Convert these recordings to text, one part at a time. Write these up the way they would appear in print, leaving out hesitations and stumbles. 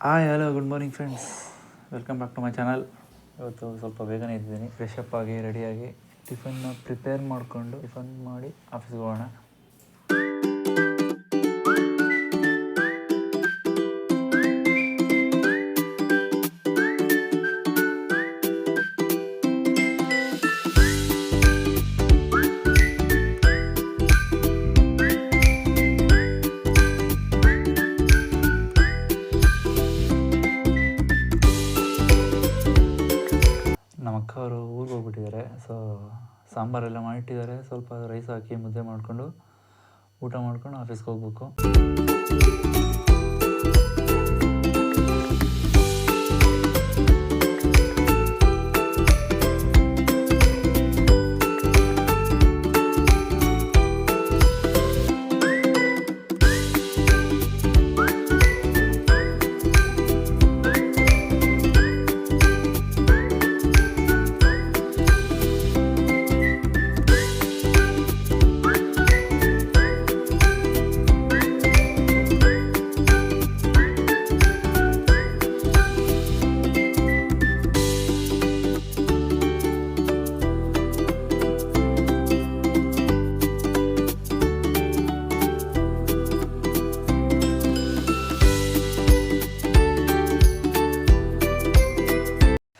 Hi hello good morning friends, welcome back to my channel. ಇವತ್ತು ಸ್ವಲ್ಪ ಬೇಗನೆ ಇದ್ದೀನಿ. ಫ್ರೆಶ್ ಅಪ್ ಆಗಿ ರೆಡಿಯಾಗಿ ಟಿಫನ್ನ ಪ್ರಿಪೇರ್ ಮಾಡಿಕೊಂಡು ಟಿಫನ್ ಮಾಡಿ ಆಫೀಸ್ಗೆ ಹೋಗೋಣ. ನಮ್ಮ ಅಕ್ಕ ಅವರು ಊರಿಗೆ ಹೋಗ್ಬಿಟ್ಟಿದ್ದಾರೆ. ಸೊ ಸಾಂಬಾರೆಲ್ಲ ಮಾಡಿಟ್ಟಿದ್ದಾರೆ. ಸ್ವಲ್ಪ ರೈಸ್ ಹಾಕಿ ಮುದ್ದೆ ಮಾಡಿಕೊಂಡು ಊಟ ಮಾಡ್ಕೊಂಡು ಆಫೀಸ್ಗೆ ಹೋಗ್ಬೇಕು.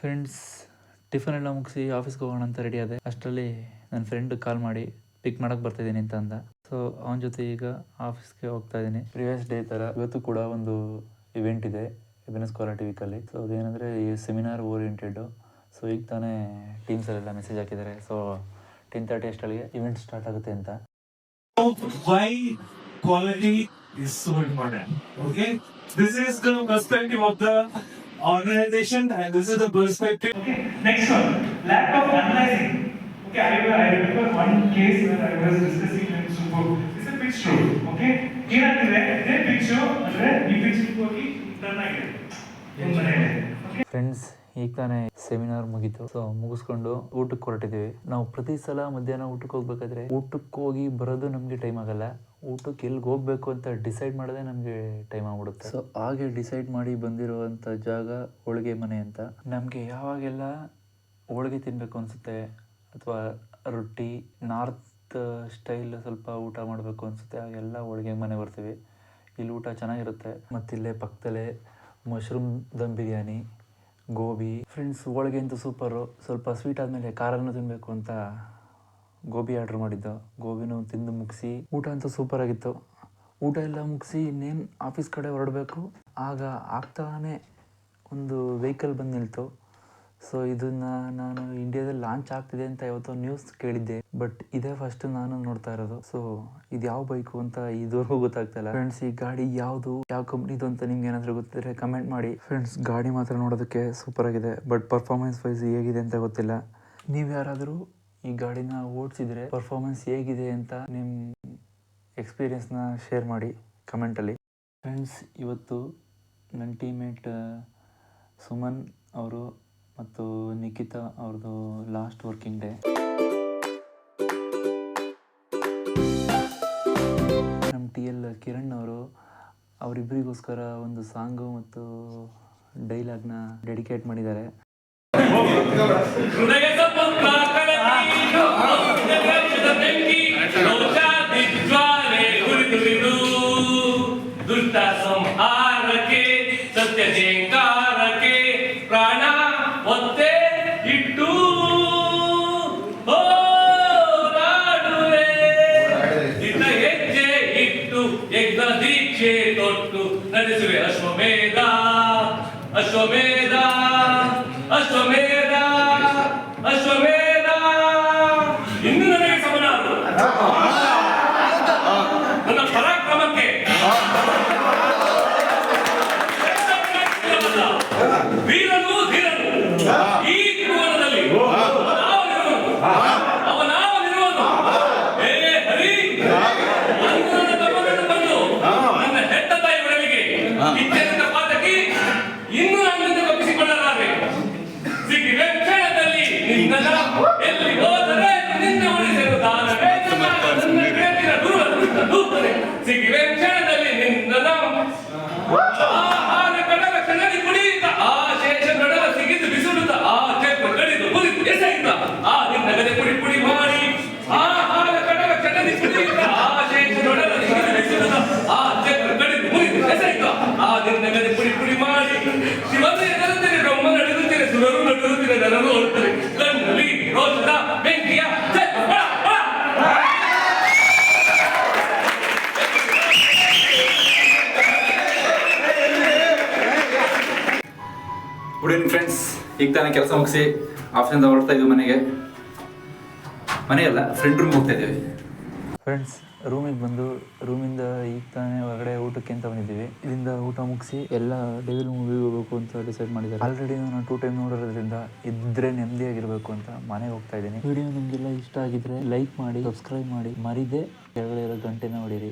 ಫ್ರೆಂಡ್ಸ್, ಟಿಫನ್ ಎಲ್ಲ ಮುಗಿಸಿ ಆಫೀಸ್ಗೆ ಹೋಗೋಣ ಅಂತ ರೆಡಿ ಆದೆ. ಅಷ್ಟರಲ್ಲಿ ನನ್ನ ಫ್ರೆಂಡ್ ಕಾಲ್ ಮಾಡಿ ಪಿಕ್ ಮಾಡೋಕ್ಕೆ ಬರ್ತಾಯಿದ್ದೀನಿ ಅಂತ ಅಂದ. ಸೊ ಅವನ ಜೊತೆ ಈಗ ಆಫೀಸ್ಗೆ ಹೋಗ್ತಾ ಇದ್ದೀನಿ. ಪ್ರಿವಿಯಸ್ ಡೇ ಥರ ಇವತ್ತು ಕೂಡ ಒಂದು ಇವೆಂಟ್ ಇದೆ ಎಬಿನೆಸ್ ಕ್ವಾಲಿಟಿ ವೀಕಲ್ಲಿ. ಸೊ ಅದೇನೆಂದರೆ ಈ ಸೆಮಿನಾರ್ ಓರಿಯೆಂಟೆಡ್ಡು. ಸೊ ಈಗ ತಾನೇ ಟೀಮ್ಸಲ್ಲೆಲ್ಲ ಮೆಸೇಜ್ ಹಾಕಿದ್ದಾರೆ. ಸೊ 10:30 ಅಷ್ಟೊಳಗೆ ಇವೆಂಟ್ ಸ್ಟಾರ್ಟ್ ಆಗುತ್ತೆ ಅಂತ. Why quality is so important? Okay, this is the perspective of the organization, and this is the perspective. Okay, next one, lack of analyzing. Okay, I remember one case where I was discussing in Subo. It's a pitch show. Okay, here are the pitch show, and ಈ pitch ಹೋಗಿ turn ಆಗಿದೆ. Okay, friends, ಈಗ ತಾನೇ seminar ಮುಗೀತು. So ಮುಗಿಸ್ಕೊಂಡು ಊಟಕ್ಕೆ ಹೊರಟಿದ್ದೀವಿ. ನಾವು ಪ್ರತಿ ಸಲ ಮಧ್ಯಾಹ್ನ ಊಟಕ್ಕೆ ಹೋಗ್ಬೇಕಾದ್ರೆ ಊಟಕ್ಕೆ ಹೋಗಿ ಬರೋದು ನಮಗೆ ಟೈಮ್ ಆಗಲ್ಲ. ಊಟಕ್ಕೆ ಎಲ್ಲಿಗೆ ಹೋಗ್ಬೇಕು ಅಂತ ಡಿಸೈಡ್ ಮಾಡೋದೇ ನಮಗೆ ಟೈಮ್ ಆಗ್ಬಿಡುತ್ತೆ. ಸೊ ಹಾಗೆ ಡಿಸೈಡ್ ಮಾಡಿ ಬಂದಿರುವಂಥ ಜಾಗ ಹೋಳಿಗೆ ಮನೆ ಅಂತ. ನಮಗೆ ಯಾವಾಗೆಲ್ಲ ಹೋಳಿಗೆ ತಿನ್ನಬೇಕು ಅನಿಸುತ್ತೆ ಅಥವಾ ರೊಟ್ಟಿ ನಾರ್ತ್ ಸ್ಟೈಲ್ ಸ್ವಲ್ಪ ಊಟ ಮಾಡಬೇಕು ಅನಿಸುತ್ತೆ, ಆಗೆಲ್ಲ ಹೋಳಿಗೆ ಮನೆ ಬರ್ತೀವಿ. ಇಲ್ಲಿ ಊಟ ಚೆನ್ನಾಗಿರುತ್ತೆ. ಮತ್ತಿಲ್ಲೇ ಪಕ್ಕದಲ್ಲೇ ಮಶ್ರೂಮ್ ದಮ್ ಬಿರಿಯಾನಿ, ಗೋಬಿ. ಫ್ರೆಂಡ್ಸ್, ಹೋಳಿಗೆ ಅಂತೂ ಸೂಪರು. ಸ್ವಲ್ಪ ಸ್ವೀಟ್ ಆದಮೇಲೆ ಖಾರನೂ ತಿನ್ನಬೇಕು ಅಂತ ಗೋಬಿ ಆರ್ಡ್ರ್ ಮಾಡಿದ್ದು. ಗೋಬಿನೂ ತಿಂದು ಮುಗಿಸಿ ಊಟ ಅಂತೂ ಸೂಪರಾಗಿತ್ತು. ಊಟ ಎಲ್ಲ ಮುಗಿಸಿ ಇನ್ನೇನು ಆಫೀಸ್ ಕಡೆ ಹೊರಡಬೇಕು. ಆಗ ಆಗ್ತಾನೆ ಒಂದು ವೆಹಿಕಲ್ ಬಂದು ನಿಲ್ತು. ಸೊ ಇದನ್ನು ನಾನು ಇಂಡಿಯಾದಲ್ಲಿ ಲಾಂಚ್ ಆಗ್ತಿದೆ ಅಂತ ಯಾವತ್ತೋ ನ್ಯೂಸ್ ಕೇಳಿದ್ದೆ, ಬಟ್ ಇದೇ ಫಸ್ಟ್ ನಾನು ನೋಡ್ತಾ ಇರೋದು. ಸೊ ಇದು ಯಾವ ಬೈಕು ಅಂತ ಇದುವರೆಗೂ ಗೊತ್ತಾಗ್ತಾಯಿಲ್ಲ. ಫ್ರೆಂಡ್ಸ್, ಈ ಗಾಡಿ ಯಾವುದು, ಯಾವ ಕಂಪ್ನಿದು ಅಂತ ನಿಮ್ಗೆ ಏನಾದರೂ ಗೊತ್ತಿದ್ರೆ ಕಮೆಂಟ್ ಮಾಡಿ. ಫ್ರೆಂಡ್ಸ್, ಗಾಡಿ ಮಾತ್ರ ನೋಡೋದಕ್ಕೆ ಸೂಪರ್ ಆಗಿದೆ, ಬಟ್ ಪರ್ಫಾರ್ಮೆನ್ಸ್ ವೈಸ್ ಹೇಗಿದೆ ಅಂತ ಗೊತ್ತಿಲ್ಲ. ನೀವು ಯಾರಾದರೂ ಈ ಗಾಡಿನ ಓಡಿಸಿದ್ರೆ ಪರ್ಫಾರ್ಮೆನ್ಸ್ ಹೇಗಿದೆ ಅಂತ ನಿಮ್ಮ ಎಕ್ಸ್ಪೀರಿಯನ್ಸ್ನ ಶೇರ್ ಮಾಡಿ ಕಮೆಂಟಲ್ಲಿ. ಫ್ರೆಂಡ್ಸ್, ಇವತ್ತು ನನ್ನ ಟೀಮೇಟ್ ಸುಮನ್ ಅವರು ಮತ್ತು ನಿಖಿತಾ ಅವ್ರದ್ದು ಲಾಸ್ಟ್ ವರ್ಕಿಂಗ್ ಡೇ. ನಮ್ಮ TL ಕಿರಣ್ ಅವರು ಅವರಿಬ್ಬರಿಗೋಸ್ಕರ ಒಂದು ಸಾಂಗು ಮತ್ತು ಡೈಲಾಗ್ನ ಡೆಡಿಕೇಟ್ ಮಾಡಿದ್ದಾರೆ. ದುಷ್ಟ ಸಂಹಾರಕ್ಕೆ ಸತ್ಯ ಜಯಕಾರಕ್ಕೆ ಪ್ರಾಣ ಒತ್ತೆ ಇಟ್ಟು ಹೋರಾಡುವೆ, ಇತ ಹೆಜ್ಜೆ ಇಟ್ಟು ಯಜ್ಞ ದೀಕ್ಷೆ ತೊಟ್ಟು ನಡೆಸುವೆ ಅಶ್ವಮೇಧ ಅಶ್ವಮೇಧ ಅಶ್ವಮೇಧ ಅಶ್ವಮೇಧ. ಇನ್ನು ನನಗೆ ಸಮನಾರು ನನ್ನ ಪರಾಕ್ರಮಕ್ಕೆ ವೀರನು ಧೀರನು ಈ ತ್ರಿಭುವನದಲ್ಲಿ ಅವನಾವನಿರುವನು. ಹೇ ಹರಿ, ನನ್ನ ಗಮನವನ್ನು ಬಂದು ನನ್ನ ಹೆತ್ತ ತಾಯಿ ಒಡಲಿಗೆ ಇತ್ಯಂತ ಪಾತಕಿ ಇನ್ನೂ ನನ್ನಿಂದ ತಪ್ಪಿಸಿಕೊಳ್ಳಲಾರೆ. ಸಿಕ್ಕಿವೆ ಕ್ಷಣದಲ್ಲಿ ನಿನ್ನ ಎಲ್ಲಿ ಹೋದರೆ ನಿನ್ನ ಉಳಿಸಲು ದಾನವೇ ನನ್ನ ಗೆಳತಿಯ ದೂರ ಸಿಕ್ಕಿವೆ ಕ್ಷಣದಲ್ಲಿ ನಿನ್ನ ಆಹಾರ ಕಡಲ ಕ್ಷಣ ನೆಮ್ಮದಿ ಪುಡಿ ಪುಡಿ ಮಾಡಿ ಶಿವನು ಎಗರುತ್ತೀರಿ ಬ್ರಹ್ಮ ನಡೆಯುತ್ತೀರಿ ಸುರರು ನಡೆಯುತ್ತೀರಿ ನರರು ಹೊರಡ್ತಾರೆ ಕಣ್ಣಲ್ಲಿ ರೋಷದ ಬೆಂಕಿಯ ಗುಡ್ ಈವ್ನಿಂಗ್ ಫ್ರೆಂಡ್ಸ್. ಈಗ ತಾನೇ ಕೆಲಸ ಮುಗಿಸಿ ಆಫೀಸಿಂದ ಹೊರಡ್ತಾ ಇದ್ವಿ ಮನೆಯಲ್ಲ ಫ್ರೆಂಡ್ ರೂಮ್ಗೆ ಹೋಗ್ತಾ ಇದ್ದೀವಿ. ಫ್ರೆಂಡ್ಸ್, ರೂಮಿಗೆ ಬಂದು ರೂಮಿಂದ ಈಗ ತಾನೇ ಹೊರಗಡೆ ಊಟಕ್ಕೆ ಅಂತ ಬಂದಿದ್ದೀವಿ. ಇದರಿಂದ ಊಟ ಮುಗಿಸಿ ಎಲ್ಲ ಡೆವಿಲ್ ಮೂವಿಗೆ ಹೋಗಬೇಕು ಅಂತ ಡಿಸೈಡ್ ಮಾಡಿದ್ದಾರೆ. ಆಲ್ರೆಡಿ ನಾನು 2 ಟೈಮ್ ನೋಡಿರೋದ್ರಿಂದ ಇದ್ರೆ ನೆಮ್ಮದಿಯಾಗಿರಬೇಕು ಅಂತ ಮನೆಗೆ ಹೋಗ್ತಾ ಇದ್ದೀನಿ. ವಿಡಿಯೋ ನಿಮಗೆಲ್ಲ ಇಷ್ಟ ಆಗಿದ್ರೆ ಲೈಕ್ ಮಾಡಿ, ಸಬ್ಸ್ಕ್ರೈಬ್ ಮಾಡಿ, ಮರಿದೆ ಕೆಳಗಡೆ ಇರೋ ಗಂಟೆನ ಹೊಡೀರಿ.